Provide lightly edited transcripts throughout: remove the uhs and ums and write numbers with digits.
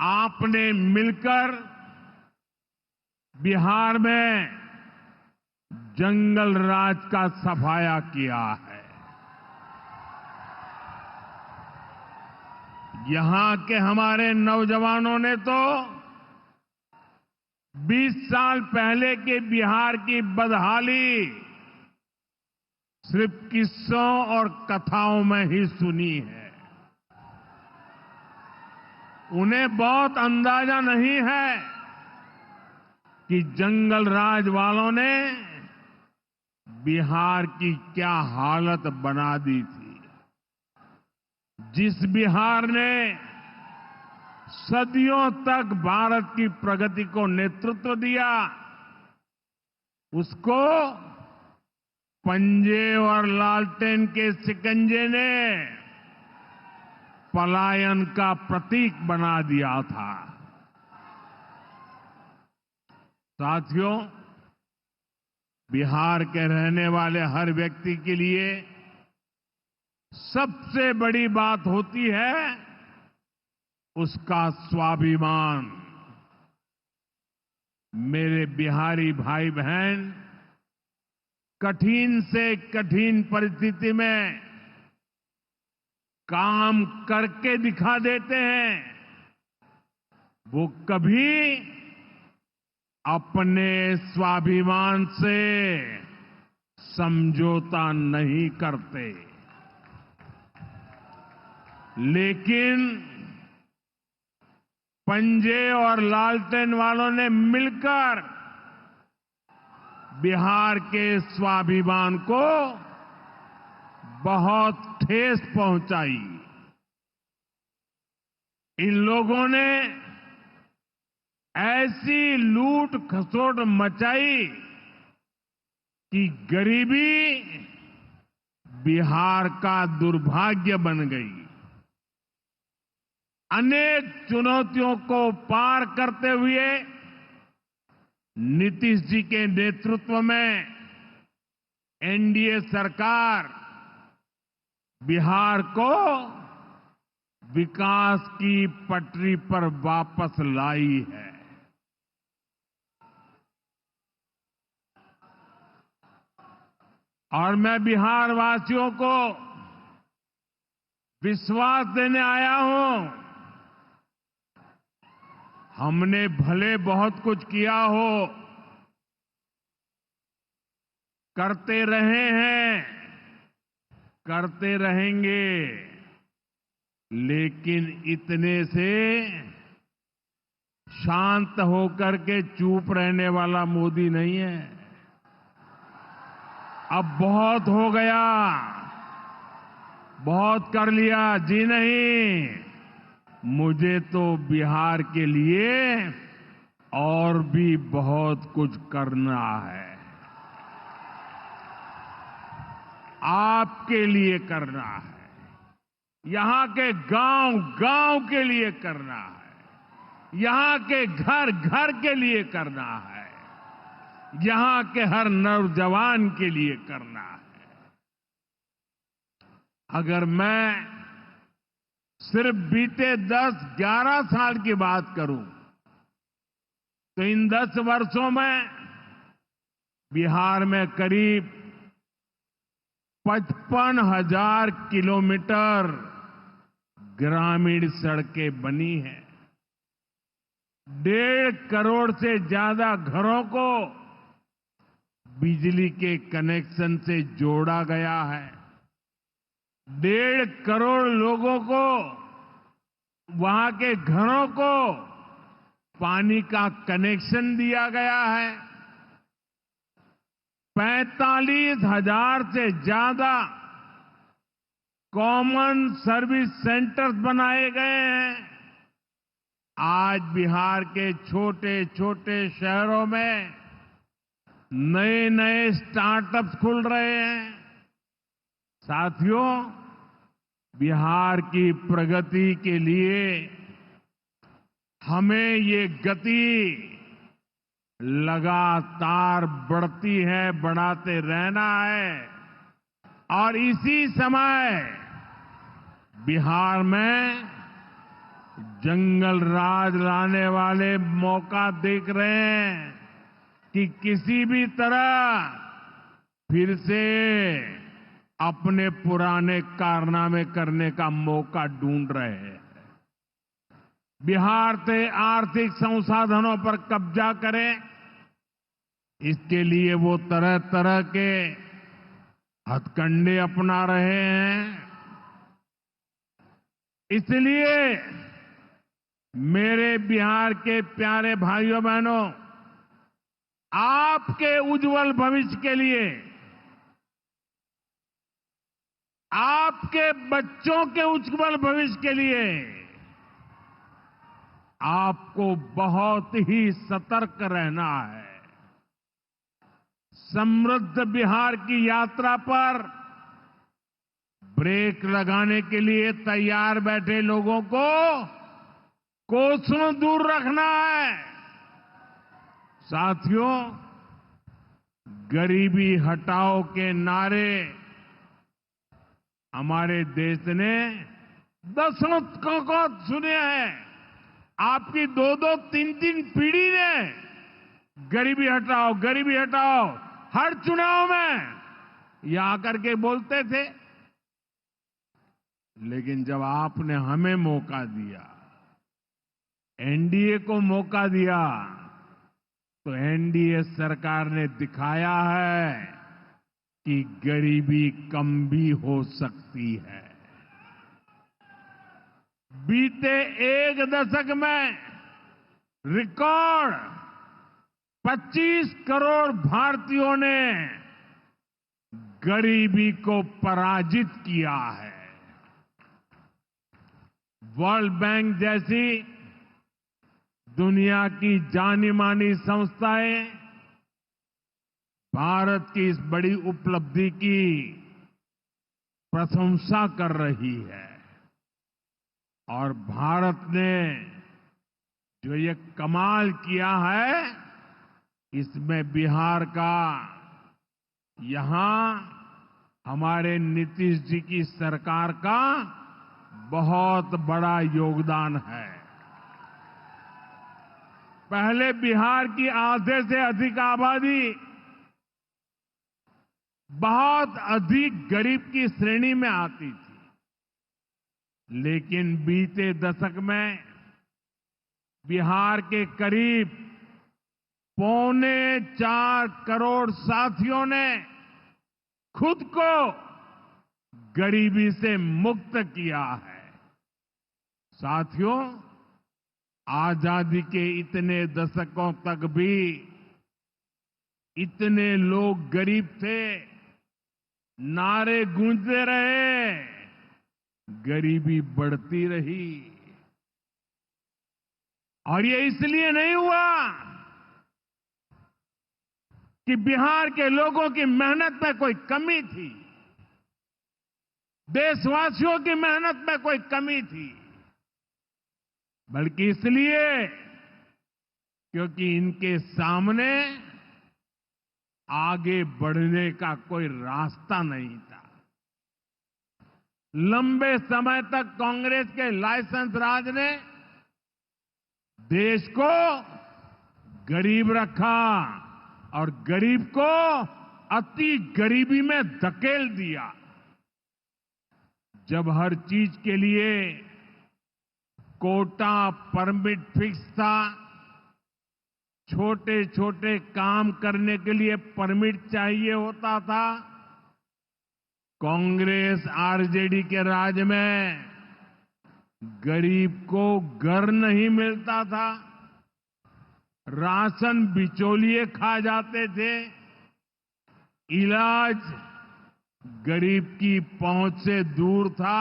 आपने मिलकर बिहार में जंगल राज का सफाया किया है। यहां के हमारे नौजवानों ने तो 20 साल पहले के बिहार की बदहाली सिर्फ किस्सों और कथाओं में ही सुनी है। उन्हें बहुत अंदाजा नहीं है कि जंगल राज वालों ने बिहार की क्या हालत बना दी थी। जिस बिहार ने सदियों तक भारत की प्रगति को नेतृत्व दिया, उसको पंजे और लालटेन के शिकंजे ने पलायन का प्रतीक बना दिया था। साथियों, बिहार के रहने वाले हर व्यक्ति के लिए सबसे बड़ी बात होती है उसका स्वाभिमान। मेरे बिहारी भाई बहन कठिन से कठिन परिस्थिति में काम करके दिखा देते हैं। वो कभी अपने स्वाभिमान से समझौता नहीं करते। लेकिन पंजे और लालटेन वालों ने मिलकर बिहार के स्वाभिमान को बहुत ठेस पहुंचाई। इन लोगों ने ऐसी लूट खसोट मचाई कि गरीबी बिहार का दुर्भाग्य बन गई। अनेक चुनौतियों को पार करते हुए नीतीश जी के नेतृत्व में एनडीए सरकार बिहार को विकास की पटरी पर वापस लाई है। और मैं बिहार वासियों को विश्वास देने आया हूं, हमने भले बहुत कुछ किया हो, करते रहे हैं, करते रहेंगे, लेकिन इतने से शांत होकर के चुप रहने वाला मोदी नहीं है। अब बहुत हो गया, बहुत कर लिया जी नहीं, मुझे तो बिहार के लिए और भी बहुत कुछ करना है। आपके लिए करना है, यहां के गांव गांव के लिए करना है, यहां के घर घर के लिए करना है, यहां के हर नौजवान के लिए करना है। अगर मैं सिर्फ बीते 10-11 साल की बात करूं तो इन 10 वर्षों में बिहार में करीब 55,000 किलोमीटर ग्रामीण सड़कें बनी हैं। 1.5 करोड़ से ज्यादा घरों को बिजली के कनेक्शन से जोड़ा गया है। 1.5 करोड़ लोगों को, वहां के घरों को पानी का कनेक्शन दिया गया है। 45,000 से ज्यादा कॉमन सर्विस सेंटर्स बनाए गए हैं। आज बिहार के छोटे छोटे शहरों में नए नए स्टार्टअप्स खुल रहे हैं। साथियों, बिहार की प्रगति के लिए हमें ये गति लगातार बढ़ती है, बढ़ाते रहना है। और इसी समय बिहार में जंगल राज लाने वाले मौका देख रहे हैं कि किसी भी तरह फिर से अपने पुराने कारनामे करने का मौका ढूंढ रहे हैं। बिहार से आर्थिक संसाधनों पर कब्जा करें, इसके लिए वो तरह तरह के हथकंडे अपना रहे हैं। इसलिए मेरे बिहार के प्यारे भाइयों बहनों, आपके उज्जवल भविष्य के लिए, आपके बच्चों के उज्जवल भविष्य के लिए आपको बहुत ही सतर्क रहना है। समृद्ध बिहार की यात्रा पर ब्रेक लगाने के लिए तैयार बैठे लोगों को कोसों दूर रखना है। साथियों, गरीबी हटाओ के नारे हमारे देश ने दशकों को सुने हैं। आपकी दो दो तीन तीन पीढ़ी ने गरीबी हटाओ हर चुनाव में ये आकर के बोलते थे। लेकिन जब आपने हमें मौका दिया, एनडीए को मौका दिया, तो एनडीए सरकार ने दिखाया है कि गरीबी कम भी हो सकती है। बीते एक दशक में रिकॉर्ड 25 करोड़ भारतीयों ने गरीबी को पराजित किया है। वर्ल्ड बैंक जैसी दुनिया की जानी मानी संस्थाएं भारत की इस बड़ी उपलब्धि की प्रशंसा कर रही है। और भारत ने जो ये कमाल किया है, इसमें बिहार का यहां हमारे नीतीश जी की सरकार का बहुत बड़ा योगदान है। पहले बिहार की आधे से अधिक आबादी बहुत अधिक गरीब की श्रेणी में आती थी, लेकिन बीते दशक में बिहार के करीब 4.25 करोड़ साथियों ने खुद को गरीबी से मुक्त किया है। साथियों, आजादी के इतने दशकों तक भी इतने लोग गरीब थे, नारे गूंजते रहे, गरीबी बढ़ती रही। और ये इसलिए नहीं हुआ कि बिहार के लोगों की मेहनत में कोई कमी थी, देशवासियों की मेहनत में कोई कमी थी, बल्कि इसलिए क्योंकि इनके सामने आगे बढ़ने का कोई रास्ता नहीं था। लंबे समय तक कांग्रेस के लाइसेंस राज ने देश को गरीब रखा और गरीब को अति गरीबी में धकेल दिया। जब हर चीज के लिए कोटा परमिट फिक्स था, छोटे छोटे काम करने के लिए परमिट चाहिए होता था, कांग्रेस आरजेडी के राज में गरीब को घर नहीं मिलता था, राशन बिचौलिए खा जाते थे, इलाज गरीब की पहुंच से दूर था,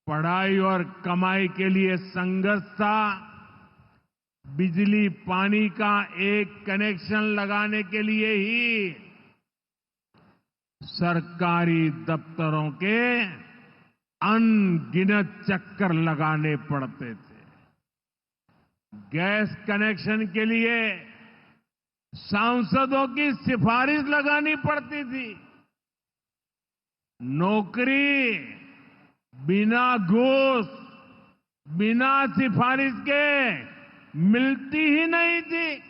पढ़ाई और कमाई के लिए संघर्ष था, बिजली पानी का एक कनेक्शन लगाने के लिए ही सरकारी दफ्तरों के अनगिनत चक्कर लगाने पड़ते थे। गैस कनेक्शन के लिए सांसदों की सिफारिश लगानी पड़ती थी। नौकरी बिना घूस, बिना सिफारिश के मिलती ही नहीं थी।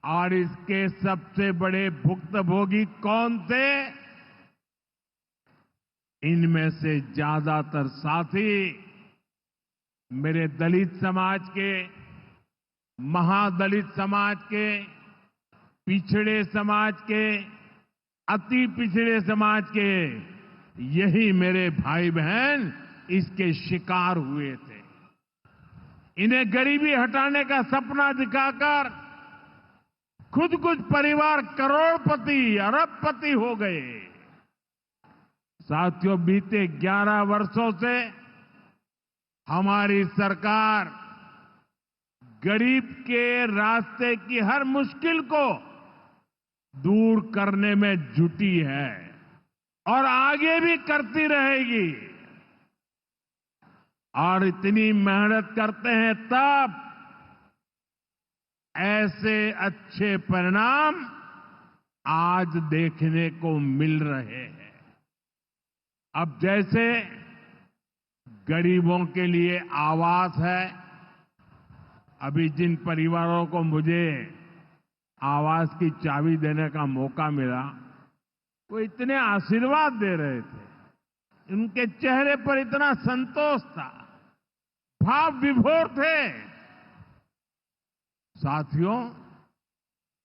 और इसके सबसे बड़े भुक्तभोगी कौन थे? इनमें से ज्यादातर साथी मेरे दलित समाज के, महादलित समाज के, पिछड़े समाज के, अति पिछड़े समाज के, यही मेरे भाई बहन इसके शिकार हुए थे। इन्हें गरीबी हटाने का सपना दिखाकर खुद कुछ परिवार करोड़पति, अरबपति हो गए। साथियों, बीते 11 वर्षों से हमारी सरकार गरीब के रास्ते की हर मुश्किल को दूर करने में जुटी है और आगे भी करती रहेगी। और इतनी मेहनत करते हैं तब ऐसे अच्छे परिणाम आज देखने को मिल रहे हैं। अब जैसे गरीबों के लिए आवास है, अभी जिन परिवारों को मुझे आवास की चाबी देने का मौका मिला, वो इतने आशीर्वाद दे रहे थे, उनके चेहरे पर इतना संतोष था, भाव विभोर थे। साथियों,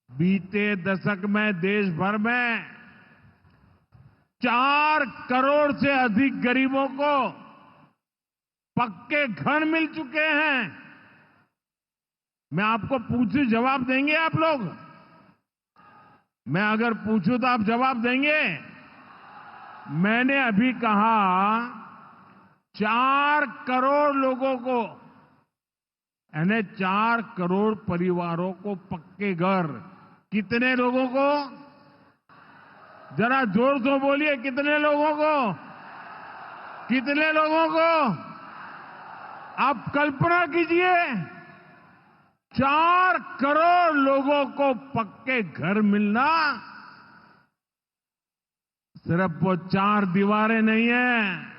बीते दशक में देश भर में 4 करोड़ से अधिक गरीबों को पक्के घर मिल चुके हैं। मैं आपको पूछूं, जवाब देंगे आप लोग? मैं अगर पूछूं तो आप जवाब देंगे? मैंने अभी कहा 4 करोड़ लोगों को, यानी 4 करोड़ परिवारों को पक्के घर। कितने लोगों को? जरा जोर से बोलिए, कितने लोगों को? कितने लोगों को? आप कल्पना कीजिए, 4 करोड़ लोगों को पक्के घर मिलना। सिर्फ वो 4 दीवारें नहीं है,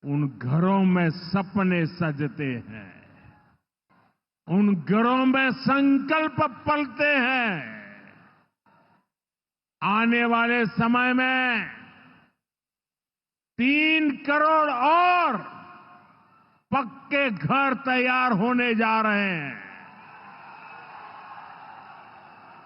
उन घरों में सपने सजते हैं, उन घरों में संकल्प पलते हैं। आने वाले समय में 3 करोड़ और पक्के घर तैयार होने जा रहे हैं।